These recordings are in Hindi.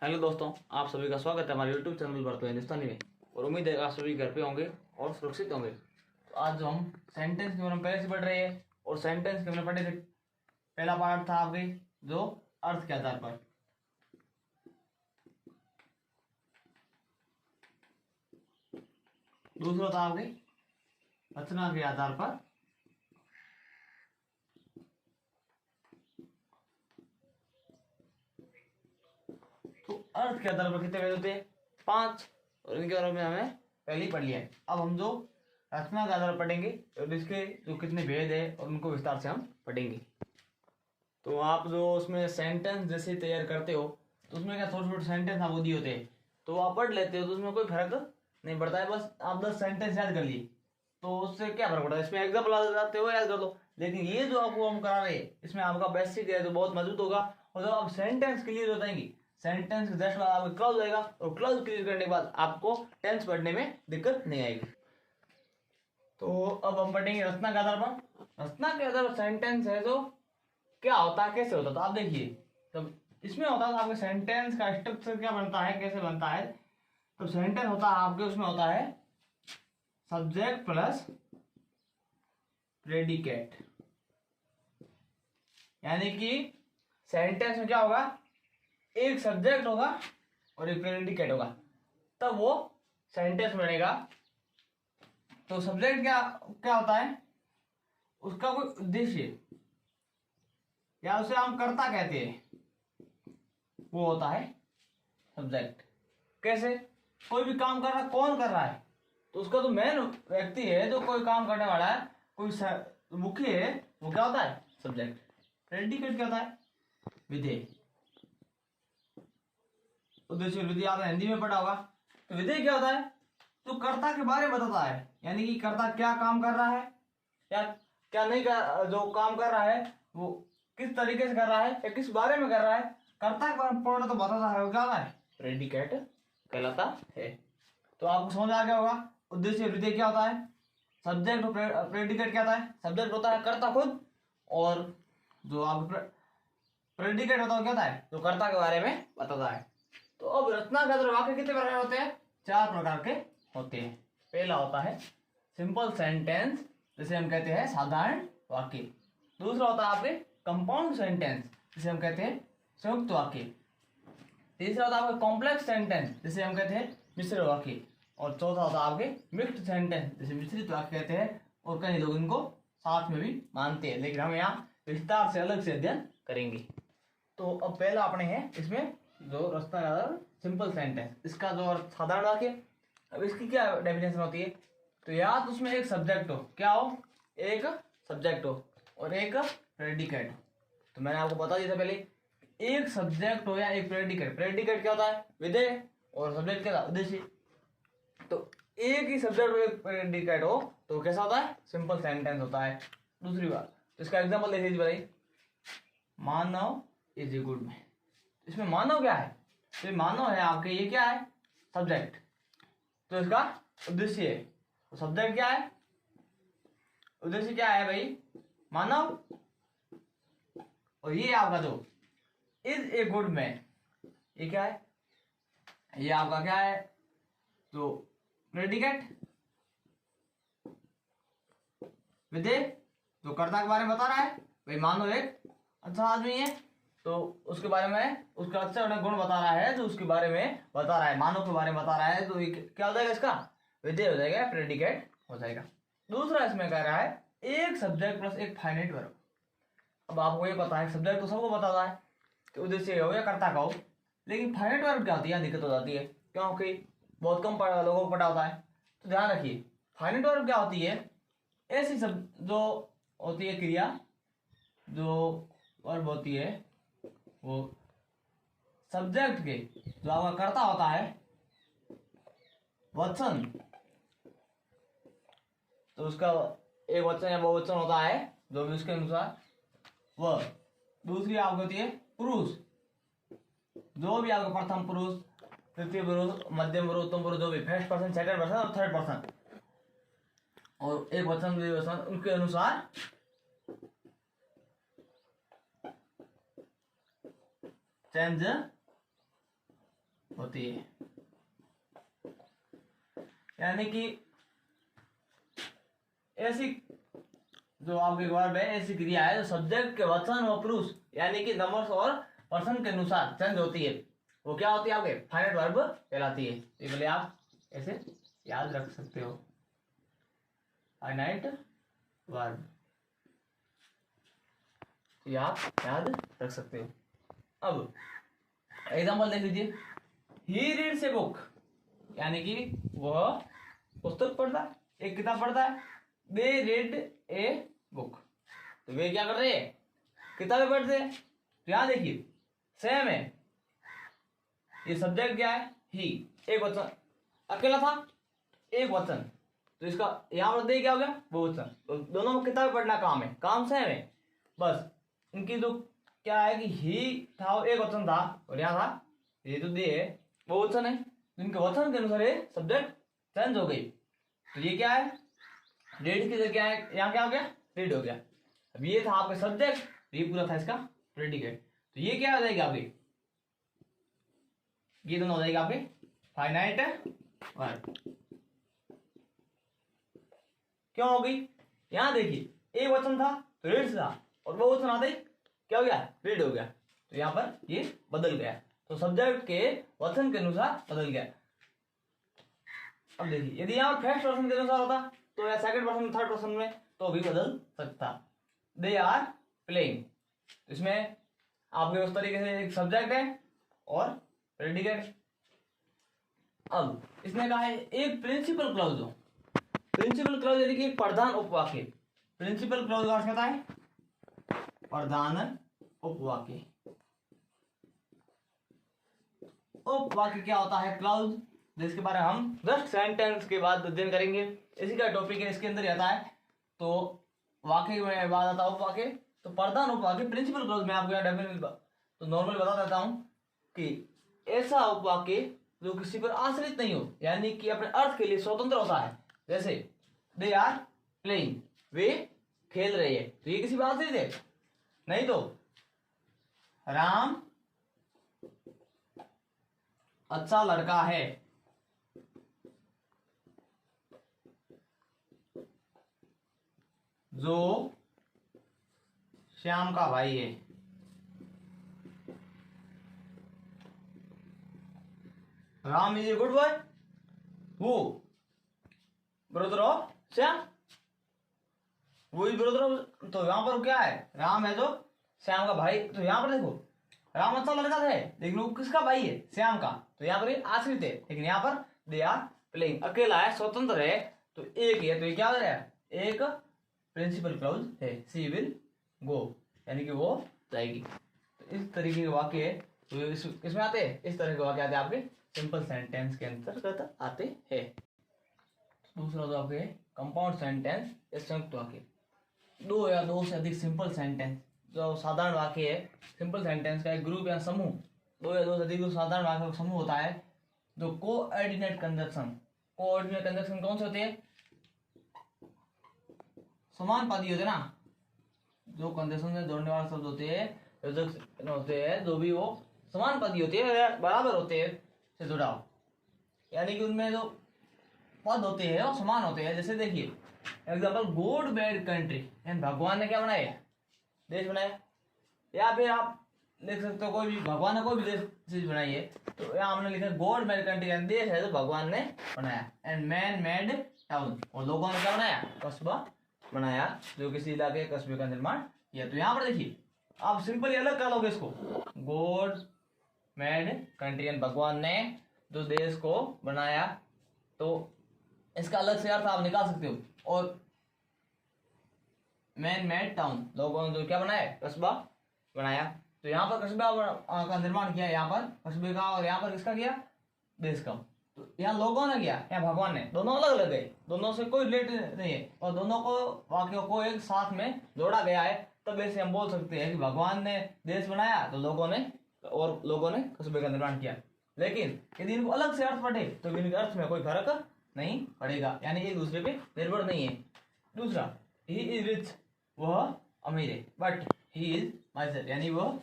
हेलो दोस्तों, आप सभी का स्वागत है हमारे यूट्यूब चैनल पर तो हिंदुस्तानी में। और उम्मीद है आप सभी घर पे होंगे और सुरक्षित होंगे। तो आज जो हम सेंटेंस के बारे में पहले से पढ़ रहे हैं और सेंटेंस के बारे में पढ़े थे। पहला पार्ट था आपके जो अर्थ के आधार पर, दूसरा था आपके रचना के आधार पर, तो अर्थ के आधार पर कितने भेद होते हैं? 5। और इनके बारे में हमें पहले ही पढ़ लिया है। अब हम जो रचना के आधार पर पढ़ेंगे और इसके जो कितने भेद है और उनको विस्तार से हम पढ़ेंगे। तो आप जो उसमें सेंटेंस जैसे तैयार करते हो तो उसमें क्या छोटे छोटे सेंटेंस आपको दिए होते हैं, तो आप पढ़ लेते हो तो उसमें कोई फर्क नहीं पड़ता है। बस आप 10 सेंटेंस याद कर लिए तो उससे क्या फर्क पड़ता है। इसमें एग्जाम्पल आ जाते हो, याद कर लो। लेकिन ये जो आपको हम करा रहे हैं इसमें आपका बेसिक है तो बहुत मजबूत होगा। और जब आप सेंटेंस क्लियर हो जाएंगे, सेंटेंस के जस्ट बाद आपका क्लॉज आएगा और क्लॉज क्लियर करने के बाद आपको टेंस पढ़ने में दिक्कत नहीं आएगी। तो अब हम पढ़ेंगे रचना के आधार पर। रचना के आधार पर सेंटेंस है जो क्या होता है, कैसे होता है। तो आप देखिए, तो इसमें होता है आपके सेंटेंस का स्ट्रक्चर क्या बनता है, कैसे बनता है। तो सेंटेंस होता है आपके, उसमें होता है सब्जेक्ट प्लस प्रेडिकेट। यानी कि सेंटेंस में क्या होगा, एक सब्जेक्ट होगा और एक प्रेडिकेट होगा, तब वो सेंटेंस बनेगा। तो सब्जेक्ट क्या क्या होता है, उसका कोई उद्देश्य या उसे हम कर्ता कहते हैं, वो होता है सब्जेक्ट। कैसे, कोई भी काम कर रहा है, कौन कर रहा है, तो उसका जो मेन व्यक्ति है जो कोई काम करने वाला है, कोई मुख्य है, वो क्या होता है, सब्जेक्ट। प्रेडिकेट क्या होता है, विधेय। उद्देश्य विधेय आपने हिंदी में पढ़ा होगा। तो विधेय क्या होता है, जो कर्ता के बारे में बताता है, यानी कि कर्ता क्या काम कर रहा है या क्या नहीं कर, जो काम कर रहा है वो किस तरीके से कर रहा है या किस बारे में कर रहा है, कर्ता के बारे में पूर्ण तो बताता है, वो क्या होता है, प्रेडिकेट कहलाता है। तो आपको समझ आ गया होगा उद्देश्य विधेय क्या होता है। सब्जेक्ट और प्रेडिकेट क्या होता है, सब्जेक्ट होता है कर्ता खुद, और जो आप प्रेडिकेट होता है क्या होता है, जो कर्ता के बारे में बताता है। तो अब रचना के अंदर वाक्य कितने प्रकार होते हैं, 4 प्रकार के होते हैं। पहला होता है सिंपल सेंटेंस, जिसे हम कहते हैं साधारण वाक्य। दूसरा होता है आपके कंपाउंड सेंटेंस, जिसे हम कहते हैं संयुक्त वाक्य। तीसरा होता है आपका कॉम्प्लेक्स सेंटेंस, जिसे हम कहते हैं मिश्र वाक्य। और चौथा होता है आपके मिक्स्ड सेंटेंस, जिसे मिश्रित वाक्य कहते हैं। और कई लोग इनको साथ में भी मानते हैं, लेकिन हम यहाँ विस्तार से अलग से अध्ययन करेंगे। तो अब पहला अपने हैं इसमें जो रचना का सिंपल सेंटेंस, इसका जो साधारण वाक्य। अब इसकी क्या डेफिनेशन होती है, तो या तो उसमें एक सब्जेक्ट हो, क्या हो, एक सब्जेक्ट हो और एक प्रेडिकेट हो। तो मैंने आपको बता दिया था पहले, एक सब्जेक्ट हो या एक प्रेडिकेट। प्रेडिकेट क्या होता है, विधेय, और सब्जेक्ट क्या था, उद्देश्य। तो एक ही सब्जेक्ट और एक प्रेडिकेट हो तो कैसा होता है, सिंपल सेंटेंस होता है। दूसरी बात, तो इसका एग्जांपल देख लीजिए बताइए, मानव इज ए गुड मैन। इसमें मानव क्या है, तो ये मानव है आपके, ये क्या है, सब्जेक्ट। तो इसका उद्देश्य है, तो सब्जेक्ट क्या है, उद्देश्य क्या है भाई, मानव। और ये आपका जो इज ए गुड मैन, ये क्या है, ये आपका क्या है, तो प्रेडिकेट, विधेय, जो कर्ता के बारे में बता रहा है भाई, मानव एक अच्छा आदमी है, तो उसके बारे में उसका अच्छा गुण बता रहा है, जो उसके बारे में बता रहा है, मानव के बारे में बता रहा है, तो क्या हो जाएगा, इसका विधेय हो जाएगा, प्रेडिकेट हो जाएगा। दूसरा इसमें कह रहा है एक सब्जेक्ट प्लस एक फाइनाइट वर्ब। अब आपको ये पता है सब्जेक्ट तो सबको बताता है कि उद्देश्य हो या कर्ता का हो, लेकिन फाइनाइट वर्ब क्या होती है, दिक्कत हो जाती है, क्योंकि बहुत कम लोगों को पता होता है। तो ध्यान रखिए, फाइनाइट वर्ब क्या होती है, ऐसी सब जो होती है क्रिया, जो वर्ब होती है वो सब्जेक्ट के जो आपका कर्ता होता है वचन, तो उसका एक वचन या बहुवचन होता है जो भी उसके अनुसार वह। दूसरी आपकी होती है पुरुष, जो भी आपका प्रथम पुरुष, तृतीय पुरुष, मध्यम पुरुष, उत्तम पुरुष, जो भी फर्स्ट पर्सन, सेकंड पर्सन और थर्ड पर्सन, और एक वचन द्विवचन, उनके अनुसार चेंज होती है। यानी कि ऐसी जो आपके वर्ब है, ऐसी क्रिया है जो सब्जेक्ट के वचन और पुरुष यानी कि नंबर्स और पर्सन के अनुसार चेंज होती है, वो क्या होती है आपके फाइनाइट वर्ब कहलाती है। ये बोले आप ऐसे याद रख सकते हो, फाइनाइट वर्ब, ये आप याद रख सकते हो। अब एग्जांपल देख लीजिए, ही रीड्स ए बुक, यानी कि वह पुस्तक पढ़ता है, एक किताब पढ़ता है। दे रीड ए बुक, तो वे क्या कर रहे हैं, किताबें पढ़ते हैं। तो यहां देखिए सेम है, ये सब्जेक्ट क्या है, ही, एक वचन, अकेला था, एक वचन, तो इसका यहां पर दे क्या हो गया, बहुवचन। तो दोनों में किताबें पढ़ना काम है, काम सेम है, बस इनकी जो क्या है कि ही था वो एक वचन था और यहाँ था ये जो दे है वो वचन है, इनके वचन के अनुसार ये सब्जेक्ट चेंज हो गई। तो ये क्या है, रीड की जगह है, यहाँ क्या हो गया, रीड हो गया। अब ये था आपका सब्जेक्ट, ये पूरा था इसका प्रेडिकेट, तो ये क्या हो जाएगी आपकी, ये दोनों हो जाएगा आपके फाइनाइट वर्ब। क्यों हो गई, यहां देखिए एक वचन था तो रीड था और वो वचन आते क्या हो गया, रीड हो गया, तो यहां पर ये बदल गया, तो सब्जेक्ट के वचन के अनुसार बदल गया। अब देखिए यदि यहाँ फर्स्ट पर्सन के अनुसार होता तो या सेकंड पर्सन थर्ड पर्सन में तो भी बदल सकता। दे आर प्लेइंग, इसमें आपके उस तरीके से एक सब्जेक्ट है और प्रेडिकेट। अब इसने कहा है एक प्रिंसिपल क्लॉज हो, प्रिंसिपल क्लॉज यानी कि प्रधान उपवाक्य। प्रिंसिपल क्लॉज का अर्थ क्या है, प्रधान उपवाक्य। उपवाक्य क्या होता है, क्लॉज, जिसके बारे में हम जस्ट सेंटेंस के बाद अध्ययन करेंगे, इसी का टॉपिक है, इसके अंदर आता है। तो वाक्य में बाद आता है उपवाक्य, तो प्रधान उपवाक्य प्रिंसिपल क्लॉज में आपको डेफिनेटली तो नॉर्मल बता देता हूं कि ऐसा उपवाक्य जो किसी पर आश्रित नहीं हो, यानी कि अपने अर्थ के लिए स्वतंत्र होता है। जैसे दे आर प्लेइंग, वे खेल रहे हैं, तो ये किसी पर आश्रित है नहीं। तो राम अच्छा लड़का है, जो श्याम का भाई है। Ram is a good boy, वो ब्रदर ऑफ श्याम, वो इज ब्रदर ऑफ, तो यहां पर क्या है, राम है जो श्याम का भाई। तो यहां पर देखो राम अच्छा लड़का है, लेकिन वो किसका भाई है, श्याम का, तो यहाँ पर आश्रित है। लेकिन यहाँ पर दे आर प्लेइंग, अकेला है, स्वतंत्र है, तो एक है, तो ये क्या हो रहा है, एक प्रिंसिपल क्लॉज है, सी विल गो, यानी कि वो जाएगी। तो इस तरीके के वाक्य है, तो इसमें आते हैं, इस तरह के वाक्य आते हैं आपके सिंपल सेंटेंस के अंतर्गत आते हैं। दूसरा तो आपके कंपाउंड सेंटेंस या संयुक्त वाक्य, दो या दो से अधिक सिंपल सेंटेंस, जो साधारण वाक्य है, सिंपल सेंटेंस का एक ग्रुप या समूह, दो या दो से अधिक साधारण वाक्य का समूह होता है। जो कोऑर्डिनेट कंजक्शन, कोऑर्डिनेट कंजक्शन कौन से होते हैं, समानुपाती होते हैं ना, जो कंजक्शन से जोड़ने वाले शब्द होते हैं, होते हैं जो भी वो समानुपाती होते हैं, बराबर होते हैं से जुड़ा हो, यानी कि उनमें जो पद होते हैं वो समान होते हैं। जैसे देखिए एग्जाम्पल, गॉड मेड कंट्री, भगवान ने क्या बनाया, देश बनाया। या फिर आप लिख सकते हो कोई भी, भगवान ने कोई भी देश चीज बनाई है, तो यहाँ हमने लिखा गॉड मेड कंट्री, यानी देश है जो भगवान ने बनाया। एंड मैन मेड टाउन, और लोगों ने क्या बनाया, कस्बा बनाया, जो किसी इलाके कस्बे का निर्माण किया। तो यहाँ पर देखिए आप सिंपली अलग कर लोगे इसको, गॉड मेड कंट्री, भगवान ने जो देश को बनाया, तो इसका अलग से अर्थ आप निकाल सकते हो। और मैन मेड टाउन, लोगों ने जो क्या बनाया, कस्बा बनाया। तो यहाँ पर कस्बा का निर्माण किया, यहाँ पर कस्बे का, और यहाँ पर किसका किया, देश का। तो यहाँ लोगों ने किया, यहाँ भगवान ने, दोनों अलग अलग है, दोनों से कोई रिलेट नहीं है, और दोनों को वाक्यों को एक साथ में जोड़ा गया है। तब ऐसे हम बोल सकते हैं कि भगवान ने देश बनाया, तो लोगों ने कस्बे का निर्माण किया। लेकिन यदि इनको अलग से अर्थ पढ़े तो इनके अर्थ में कोई फर्क नहीं पड़ेगा, यानी एक दूसरे पे निर्भर नहीं है। दूसरा, ही इज रिच, वह अमीर है, बट ही इज माइजर, यानी वो,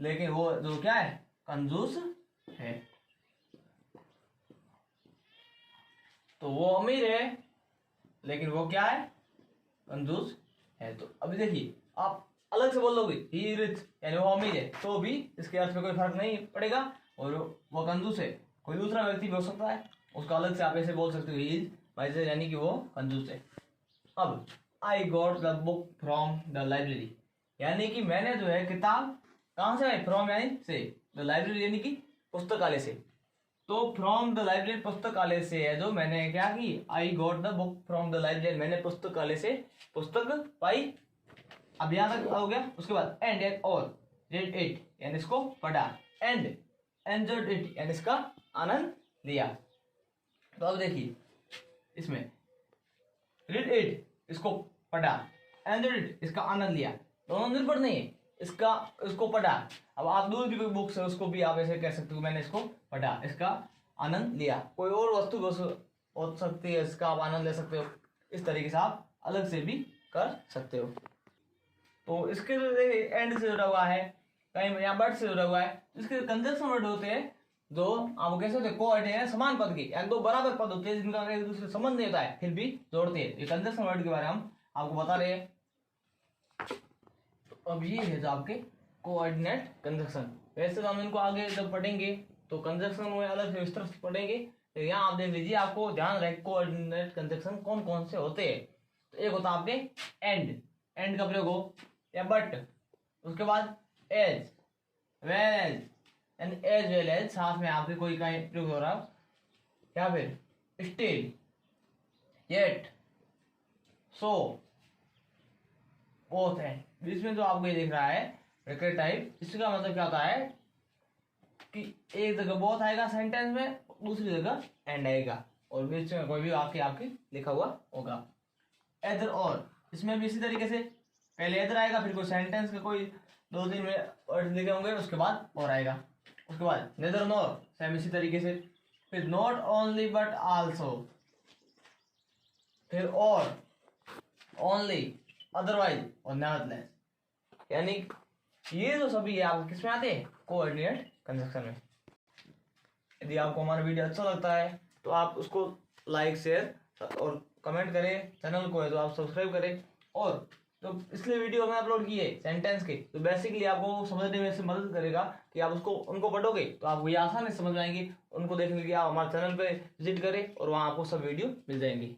लेकिन वो जो क्या है, कंजूस है। तो वो अमीर है, लेकिन वो क्या है, कंजूस है। तो अभी देखिए आप अलग से बोल दोगे ही रिच यानी वो अमीर है, तो भी इसके अर्थ में कोई फर्क नहीं पड़ेगा। और वो कंजूस है, कोई दूसरा व्यक्ति भी हो सकता है, उसका अलग से आप ऐसे बोल सकते हो ही इज वाइजर यानी कि वो कंजूस है। अब I got the book from the library, यानी कि मैंने जो है किताब कहाँ से आई, फ्रॉम यानी से, द लाइब्रेरी यानी कि पुस्तकालय से। तो फ्रॉम द लाइब्रेरी पुस्तकालय से है जो मैंने क्या की, I got the book from the library, मैंने पुस्तकालय से पुस्तक पाई। अब यहां तक हो गया। उसके बाद एंड और रेड इट यानी इसको पढ़ा, एंड एंजॉयड इट यानी इसका आनंद लिया। तो अब देखिए इसमें रेड इट इसको पढ़ा, एंजॉयड इट इसका आनंद लिया, दोनों निर्भर नहीं है, इसको पढ़ा। अब आप दूर की कोई बुक्स है उसको भी आप ऐसे कह सकते हो, मैंने इसको पढ़ा, इसका आनंद लिया। कोई और वस्तु हो सकती है, इसका आप आनंद ले सकते हो। इस तरीके से आप अलग से भी कर सकते हो। तो इसके एंड से जुड़ा हुआ है, कहीं यहाँ बट से जुड़ा हुआ है। इसके कंजक्शन वर्ड होते हैं जो आप कैसे होते हैं, कोऑर्डिनेट समान पद के, यानी दो बराबर पद होते हैं जिनका एक दूसरे संबंध नहीं होता है, फिर भी जोड़ते हैं। ये कंजक्शन वर्ड के बारे में हम आपको बता रहे हैं। तो अब ये है जो आपके कोऑर्डिनेट कंजक्शन। वैसे तो हम इनको आगे जब पढ़ेंगे तो कंजक्शन में अलग से विस्तार से पढ़ेंगे। तो यहाँ आप देख लीजिए, आपको ध्यान रहे कोऑर्डिनेट कंजक्शन कौन कौन से होते हैं। तो एक होता है आपके एंड का प्रयोग हो, या बट, उसके बाद एज, वेल एज यानी एज वेल एज, साथ में आपके कोई का प्रयोग हो रहा है, या फिर स्टिल, येट, सो, बोथ है। बीच में जो आपको ये दिख रहा है ब्रैकेट टाइप, इसका मतलब क्या होता है कि एक जगह बोथ आएगा सेंटेंस में, दूसरी जगह एंड आएगा, और बीच में कोई भी आपके लिखा हुआ होगा। एदर और, इसमें भी इसी तरीके से पहले एदर आएगा, फिर कोई सेंटेंस का कोई 2-3 में वर्ड लिखे होंगे, उसके बाद और आएगा। उसके बाद नेदर नॉर, सेम इसी तरीके से। फिर नॉट ओनली बट आल्सो, फिर और, ओनली, अदरवाइज और नेवरदलेस, यानी ये जो सभी है आपके किसमें आते हैं, कोऑर्डिनेट कंजक्शन में। यदि आपको हमारा वीडियो अच्छा लगता है तो आप उसको लाइक, शेयर और कमेंट करें। चैनल को है तो आप सब्सक्राइब करें। और तो इसलिए वीडियो में अपलोड किए सेंटेंस के, तो बेसिकली आपको समझने में से मदद करेगा कि आप उनको पढ़ोगे तो आपको ये आसानी से समझ आएंगे। उनको देखने के लिए आप हमारे चैनल पे विजिट करें और वहाँ आपको सब वीडियो मिल जाएंगे।